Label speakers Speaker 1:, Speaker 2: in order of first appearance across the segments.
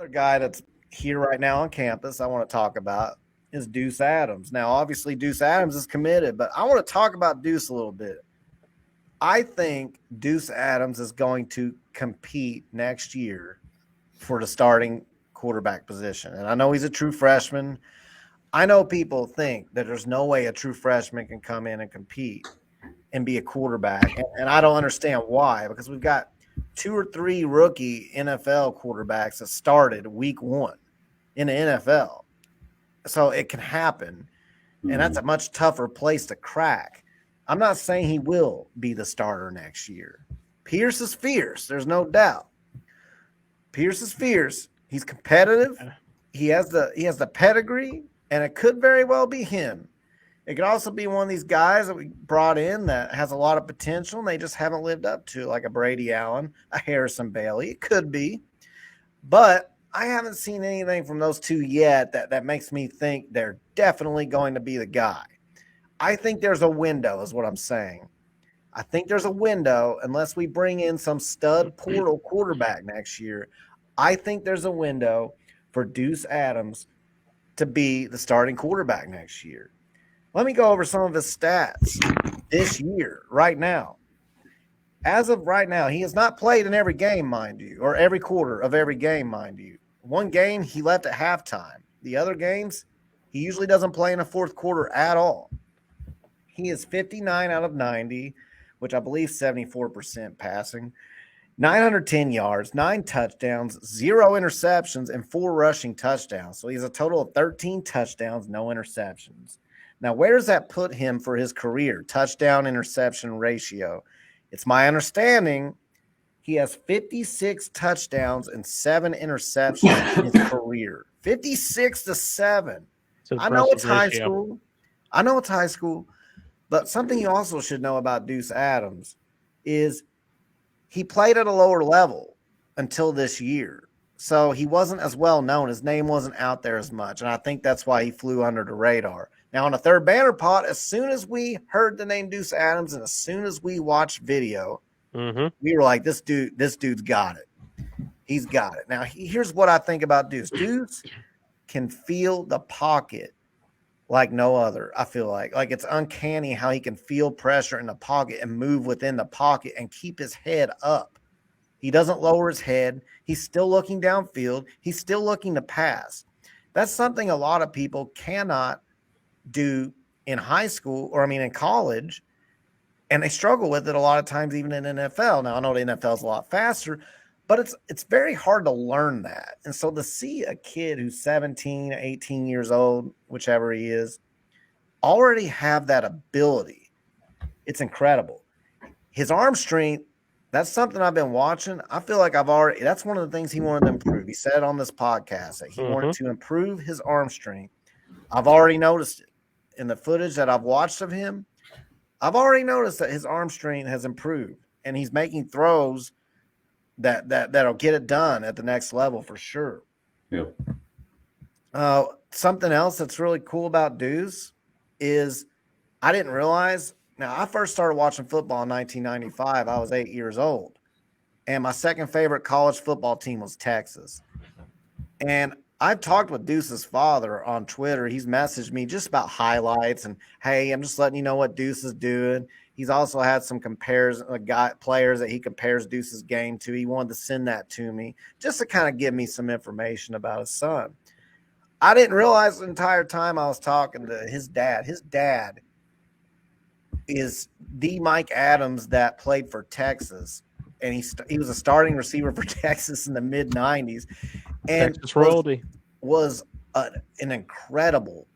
Speaker 1: Another guy that's here right now on campus I want to talk about is Deuce Adams. Now, obviously, Deuce Adams is committed, but I want to talk about Deuce a little bit. I think Deuce Adams is going to compete next year for the starting quarterback position. And I know he's a true freshman. I know people think that there's no way a true freshman can come in and compete and be a quarterback. And I don't understand why, because we've got 2 or 3 rookie NFL quarterbacks that started week 1 in the NFL. So it can happen. And that's a much tougher place to crack. I'm not saying he will be the starter next year. Pierce is fierce. There's no doubt. Pierce is fierce. He's competitive. He has the pedigree, and it could very well be him. It could also be one of these guys that we brought in that has a lot of potential and they just haven't lived up to, like a Brady Allen, a Harrison Bailey. It could be. But I haven't seen anything from those two yet that makes me think they're definitely going to be the guy. I think there's a window, is what I'm saying. I think there's a window, unless we bring in some stud portal quarterback next year. I think there's a window for Deuce Adams to be the starting quarterback next year. Let me go over some of his stats this year, right now. As of right now, he has not played in every game, mind you, or every quarter of every game, mind you. One game, he left at halftime. The other games, he usually doesn't play in the fourth quarter at all. He is 59 out of 90, which I believe 74% passing, 910 yards, 9 touchdowns, 0 interceptions, and 4 rushing touchdowns. So he has a total of 13 touchdowns, no interceptions. Now, where does that put him for his career? Touchdown-interception ratio. It's my understanding he has 56 touchdowns and 7 interceptions in his career. 56-7. I know it's high school. But something you also should know about Deuce Adams is he played at a lower level until this year. So he wasn't as well known. His name wasn't out there as much. And I think that's why he flew under the radar. Now, on the third banner pot, as soon as we heard the name Deuce Adams and as soon as we watched video, we were like, this dude's got it. He's got it. Now, here's what I think about Deuce. Deuce can feel the pocket like no other, I feel like. Like, it's uncanny how he can feel pressure in the pocket and move within the pocket and keep his head up. He doesn't lower his head. He's still looking downfield. He's still looking to pass. That's something a lot of people cannot do in high school, or in college, and they struggle with it a lot of times even in NFL. Now, I know the NFL is a lot faster, but it's very hard to learn that. And so to see a kid who's 17, 18 years old, whichever he is, already have that ability, it's incredible. His arm strength, that's something I've been watching. I feel like that's one of the things he wanted to improve. He said on this podcast that he wanted to improve his arm strength. I've already noticed it. In the footage that I've watched of him, I've already noticed that his arm strength has improved, and he's making throws that'll get it done at the next level for sure.
Speaker 2: Yep.
Speaker 1: Something else that's really cool about Deuce is I didn't realize. Now, I first started watching football in 1995. I was 8 years old, and my second favorite college football team was Texas. And I've talked with Deuce's father on Twitter. He's messaged me just about highlights and, hey, I'm just letting you know what Deuce is doing. He's also had some players that he compares Deuce's game to. He wanted to send that to me just to kind of give me some information about his son. I didn't realize the entire time I was talking to his dad. His dad is the Mike Adams that played for Texas, and he was a starting receiver for Texas in the mid-'90s. And
Speaker 3: Texas royalty.
Speaker 1: Was an incredible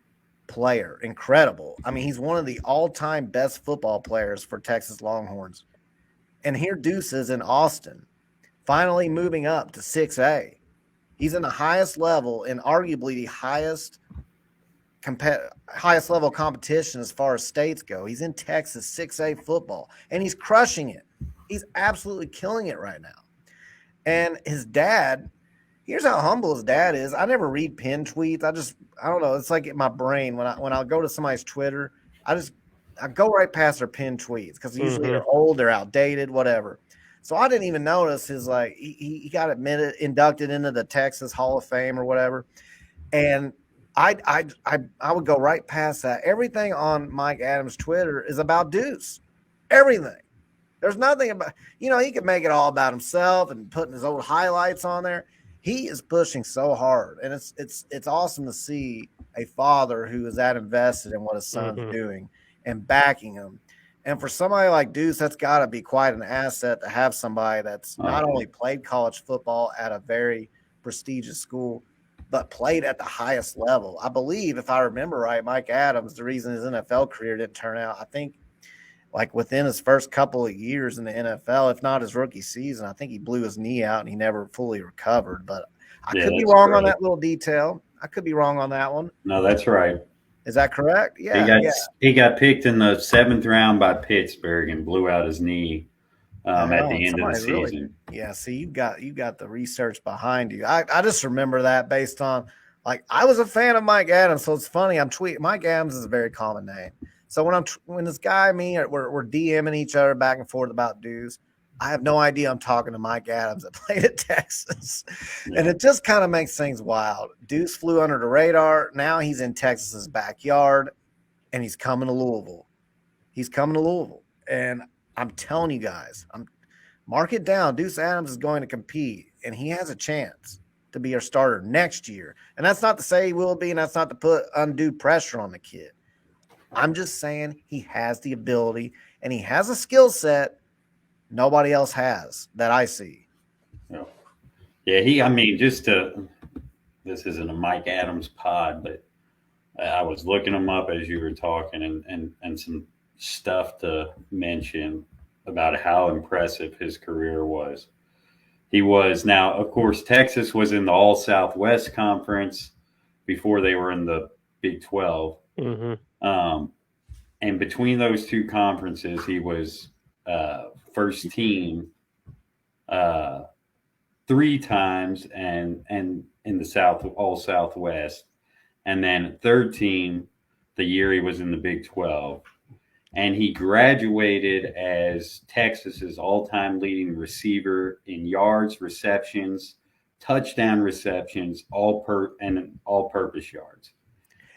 Speaker 1: player. Incredible. He's one of the all-time best football players for Texas Longhorns. And here Deuce is in Austin, finally moving up to 6A. He's in the highest level and arguably the highest level competition as far as states go. He's in Texas 6A football, and he's crushing it. He's absolutely killing it right now. And his dad, here's how humble his dad is. I never read pinned tweets. I don't know. It's like in my brain when I go to somebody's Twitter, I go right past their pinned tweets because usually they're old, they're outdated, whatever. So I didn't even notice his like he got inducted into the Texas Hall of Fame or whatever. And I would go right past that. Everything on Mike Adams' Twitter is about Deuce. Everything. There's nothing about, he could make it all about himself and putting his old highlights on there. He is pushing so hard, and it's awesome to see a father who is that invested in what his son's doing and backing him. And for somebody like Deuce, that's got to be quite an asset to have somebody that's not only played college football at a very prestigious school, but played at the highest level. I believe, if I remember right, Mike Adams, the reason his NFL career didn't turn out, I think, like within his first couple of years in the NFL, if not his rookie season, I think he blew his knee out and he never fully recovered. But I could be wrong on that little detail. I could be wrong on that one.
Speaker 2: No, that's right.
Speaker 1: Is that correct? Yeah.
Speaker 2: He got picked in the 7th round by Pittsburgh and blew out his knee at the end of the season.
Speaker 1: See, you got the research behind you. I just remember that based on, like, I was a fan of Mike Adams, so it's funny. I'm tweeting. Mike Adams is a very common name. So when this guy and me we're DMing each other back and forth about Deuce, I have no idea I'm talking to Mike Adams that played at Texas. Yeah. And it just kind of makes things wild. Deuce flew under the radar. Now he's in Texas's backyard, and he's coming to Louisville. And I'm telling you guys, mark it down. Deuce Adams is going to compete, and he has a chance to be our starter next year. And that's not to say he will be, and that's not to put undue pressure on the kid. I'm just saying he has the ability, and he has a skill set nobody else has that I see.
Speaker 2: Yeah, this isn't a Mike Adams pod, but I was looking him up as you were talking and some stuff to mention about how impressive his career was. He was, now, of course, Texas was in the All Southwest Conference before they were in the Big 12. And between those two conferences, he was first team 3 times and in the All Southwest, and then third team the year he was in the Big 12. And he graduated as Texas's all-time leading receiver in yards, receptions, touchdown receptions, all-purpose yards.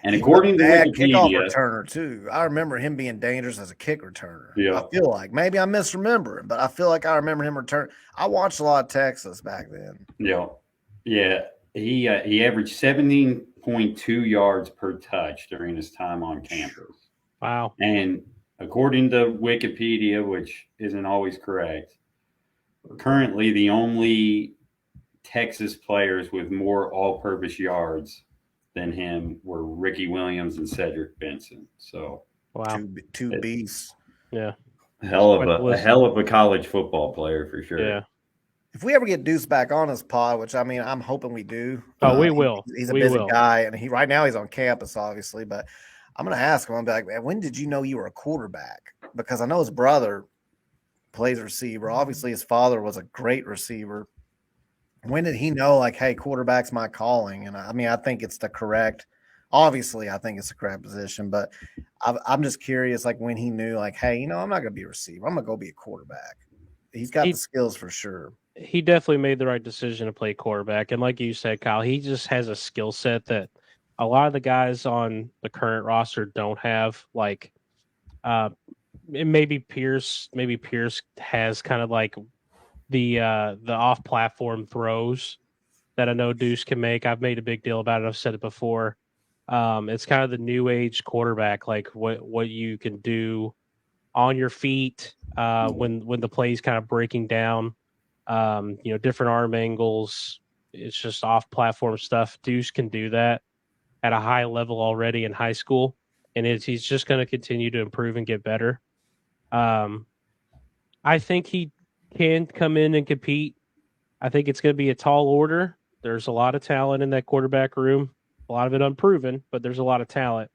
Speaker 2: And according to Wikipedia,
Speaker 1: kickoff returner too. I remember him being dangerous as a kick returner. Yeah. I feel like maybe I'm misremembering, but I feel like I remember him return. I watched a lot of Texas back then.
Speaker 2: Yeah. He averaged 17.2 yards per touch during his time on campus.
Speaker 3: Wow.
Speaker 2: And according to Wikipedia, which isn't always correct, currently the only Texas players with more all-purpose yards than him were Ricky Williams and Cedric Benson. So,
Speaker 1: wow, two beasts.
Speaker 3: Yeah,
Speaker 2: a hell of a college football player for sure.
Speaker 3: Yeah.
Speaker 1: If we ever get Deuce back on his pod, which I mean, I'm hoping we do.
Speaker 3: Oh, we will.
Speaker 1: He's a busy guy, and right now he's on campus, obviously. But I'm going to ask him. I'm like, man, when did you know you were a quarterback? Because I know his brother plays receiver. Obviously, his father was a great receiver. When did he know, like, hey, quarterback's my calling? And I mean, I think it's the correct – obviously, I think it's the correct position. But I'm just curious, like, when he knew, like, hey, I'm not going to be a receiver. I'm going to go be a quarterback. He's got the skills for sure.
Speaker 3: He definitely made the right decision to play quarterback. And like you said, Kyle, he just has a skill set that a lot of the guys on the current roster don't have. Like, maybe Pierce has kind of like – the off-platform throws that I know Deuce can make. I've made a big deal about it. I've said it before. It's kind of the new age quarterback, like what you can do on your feet when the play's kind of breaking down. Different arm angles. It's just off-platform stuff. Deuce can do that at a high level already in high school, and he's just going to continue to improve and get better. I think he can come in and compete. I think it's going to be a tall order. There's a lot of talent in that quarterback room. A lot of it unproven, but there's a lot of talent.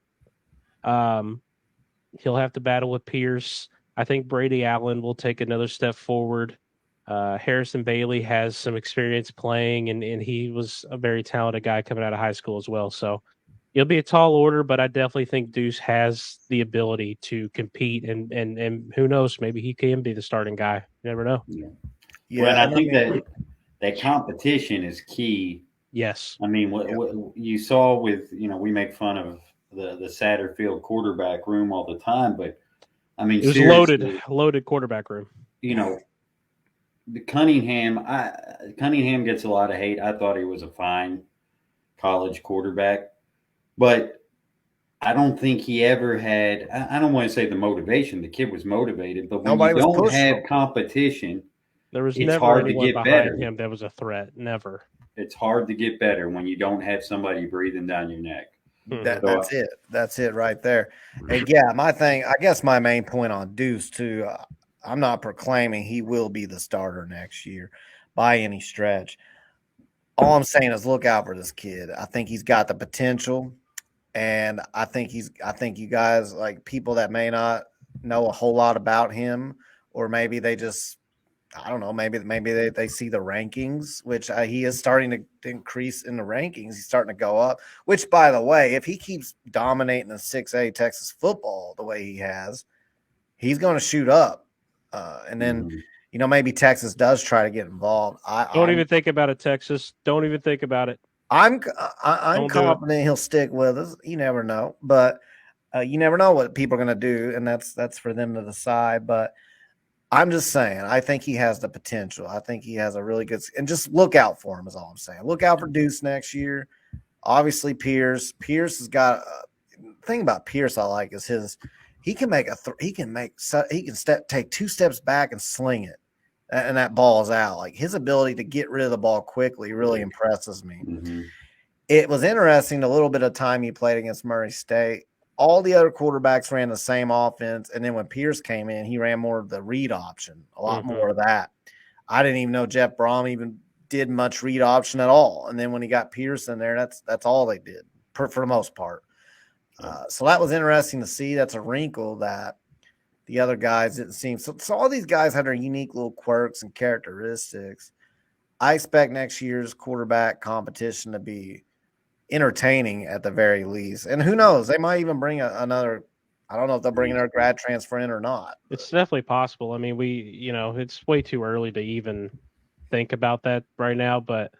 Speaker 3: He'll have to battle with Pierce. I think Brady Allen will take another step forward. Harrison Bailey has some experience playing, and he was a very talented guy coming out of high school as well. So it'll be a tall order, but I definitely think Deuce has the ability to compete, and who knows, maybe he can be the starting guy. You never know.
Speaker 2: Yeah.
Speaker 1: Yeah,
Speaker 2: Well, and I
Speaker 1: and
Speaker 2: think that competition is key.
Speaker 3: Yes.
Speaker 2: I mean,
Speaker 1: yeah.
Speaker 2: what you saw with, we make fun of the Satterfield quarterback room all the time, but I mean,
Speaker 3: It was loaded,
Speaker 2: seriously,
Speaker 3: loaded quarterback room.
Speaker 2: you know, the Cunningham gets a lot of hate. I thought he was a fine college quarterback, but I don't think he ever had. I don't want to say the motivation. The kid was motivated, but when you
Speaker 1: Nobody was
Speaker 2: don't
Speaker 1: pushing
Speaker 2: have
Speaker 1: him.
Speaker 2: competition,
Speaker 3: There was
Speaker 2: it's
Speaker 3: never
Speaker 2: hard to
Speaker 3: anyone
Speaker 2: get
Speaker 3: behind
Speaker 2: better.
Speaker 3: him that was a threat. Never.
Speaker 2: It's hard to get better when you don't have somebody breathing down your neck.
Speaker 3: Mhm.
Speaker 2: So,
Speaker 1: That's it. That's it right there. And yeah, my thing, I guess my main point on Deuce too, I'm not proclaiming he will be the starter next year by any stretch. All I'm saying is look out for this kid. I think he's got the potential, and I think you guys, like, people that may not know a whole lot about him, or maybe they just, I don't know, maybe they see the rankings, which he is starting to increase in the rankings. He's starting to go up, which, by the way, if he keeps dominating the 6A Texas football the way he has, he's going to shoot up. And then,
Speaker 2: mhm.
Speaker 1: maybe Texas does try to get involved.
Speaker 3: Don't even think about it, Texas. Don't even think about it.
Speaker 1: I'm
Speaker 3: Don't do it.
Speaker 1: confident he'll stick with us. You never know, but you never know what people are going to do, and that's for them to decide. But I'm just saying, I think he has the potential. I think he has a really good, and just look out for him is all I'm saying. Look out for Deuce next year. Obviously, Pierce. Pierce has got the thing about Pierce I like is he can make take 2 steps back and sling it, and that ball is out. Like, his ability to get rid of the ball quickly really impresses me.
Speaker 2: Mm-hmm.
Speaker 1: It was interesting the little bit of time he played against Murray State. All the other quarterbacks ran the same offense, and then when Pierce came in, he ran more of the read option, a lot more of that. I didn't even know Jeff Brom even did much read option at all. And then when he got Pierce in there, that's all they did for the most part. So that was interesting to see. That's a wrinkle that the other guys didn't seem. So all these guys had their unique little quirks and characteristics. I expect next year's quarterback competition to be entertaining at the very least. And who knows? They might even bring another. I don't know if they'll bring another grad transfer in or not.
Speaker 3: It's definitely possible. I mean, it's way too early to even think about that right now. But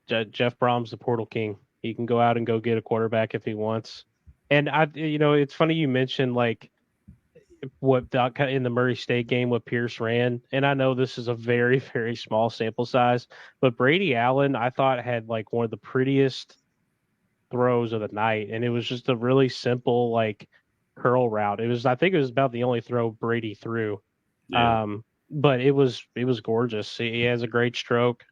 Speaker 3: Jeff Brom's the portal king. He can go out and go get a quarterback if he wants. And it's funny you mentioned like what in the Murray State game what Pierce ran. And I know this is a very, very small sample size, but Brady Allen I thought had like one of the prettiest throws of the night, and it was just a really simple like curl route. I think it was about the only throw Brady threw.
Speaker 2: Yeah.
Speaker 3: But it was gorgeous. He has a great stroke.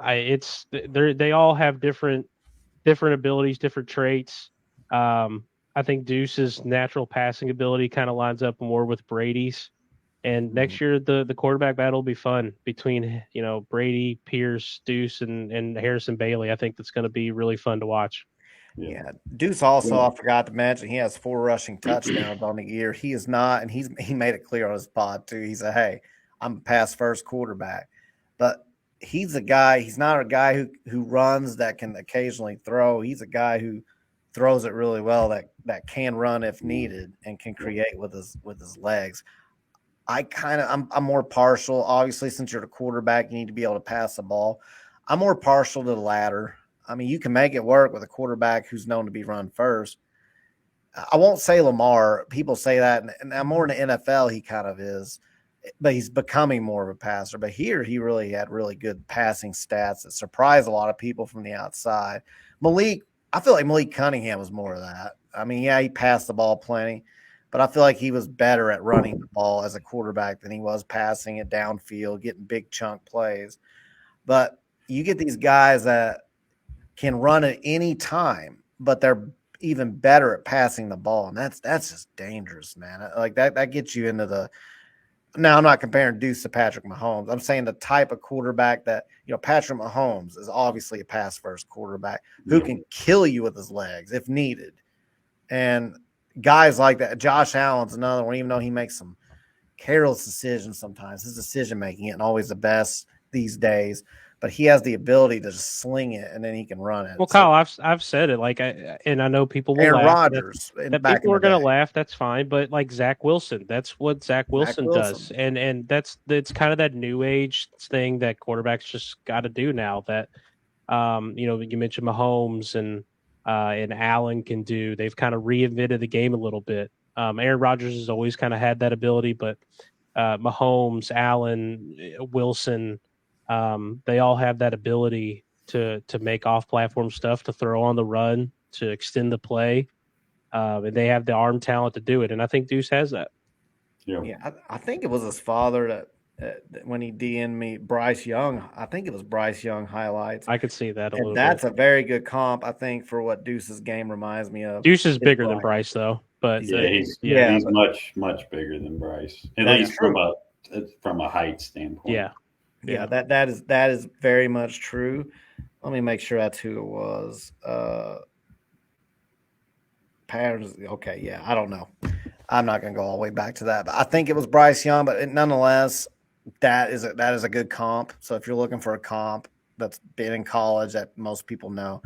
Speaker 3: They all have different abilities, different traits. I think Deuce's natural passing ability kind of lines up more with Brady's. And next year, the quarterback battle will be fun between Brady, Pierce, Deuce, and Harrison Bailey. I think that's going to be really fun to watch.
Speaker 1: Yeah. Deuce also, I forgot to mention, he has 4 rushing touchdowns on the year. He is not, and he made it clear on his pod too. He said, "Hey, I'm a pass first quarterback," but he's a guy. He's not a guy who runs that can occasionally throw. He's a guy who throws it really well. That can run if needed and can create with his legs. I'm more partial. Obviously, since you're the quarterback, you need to be able to pass the ball. I'm more partial to the latter. I mean, you can make it work with a quarterback who's known to be run first. I won't say Lamar. People say that, and more in the NFL, he kind of is, but he's becoming more of a passer. But here, he really had really good passing stats that surprised a lot of people from the outside. I feel like Malik Cunningham was more of that. I mean, yeah, he passed the ball plenty, but I feel like he was better at running the ball as a quarterback than he was passing it downfield, getting big chunk plays. But you get these guys that can run at any time, but they're even better at passing the ball, and that's just dangerous, man. Like that gets you into the. Now, I'm not comparing Deuce to Patrick Mahomes. I'm saying the type of quarterback that Patrick Mahomes is obviously a pass first quarterback who can kill you with his legs if needed, and guys like that. Josh Allen's another one, even though he makes some careless decisions sometimes. His decision making isn't always the best these days. but he has the ability to just sling it and then he can run it.
Speaker 3: Well,
Speaker 1: So,
Speaker 3: Kyle, I've said it and I know people will
Speaker 1: Aaron
Speaker 3: laugh.
Speaker 1: Rodgers
Speaker 3: That
Speaker 1: back
Speaker 3: people
Speaker 1: in
Speaker 3: are
Speaker 1: the
Speaker 3: going to
Speaker 1: day.
Speaker 3: laugh. That's fine, but like Zach Wilson, that's what Zach Wilson does, and that's kind of that new age thing that quarterbacks just got to do now. That you mentioned Mahomes and Allen can do. They've kind of reinvented the game a little bit. Aaron Rodgers has always kind of had that ability, but Mahomes, Allen, Wilson, they all have that ability to make off-platform stuff, to throw on the run, to extend the play, and they have the arm talent to do it. And I think Deuce has that.
Speaker 1: Yeah, I think it was his father that when he DM'd me Bryce Young. I think it was Bryce Young highlights.
Speaker 3: I could see that a little
Speaker 1: That's
Speaker 3: bit.
Speaker 1: a very good comp, I think, for what Deuce's game reminds me of.
Speaker 3: Deuce is bigger than Bryce, though. But
Speaker 2: he's much bigger than Bryce, at least from a height standpoint.
Speaker 1: Yeah, that is very much true. Let me make sure that's who it was. Patterns. Okay, yeah, I don't know. I'm not going to go all the way back to that, but I think it was Bryce Young. But nonetheless, that is a good comp. So if you're looking for a comp that's been in college that most people know,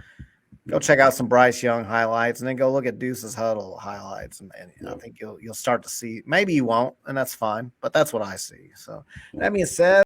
Speaker 1: go check out some Bryce Young highlights, and then go look at Deuce's Huddle highlights, and I think you'll start to see. Maybe you won't, and that's fine. But that's what I see. So that being said.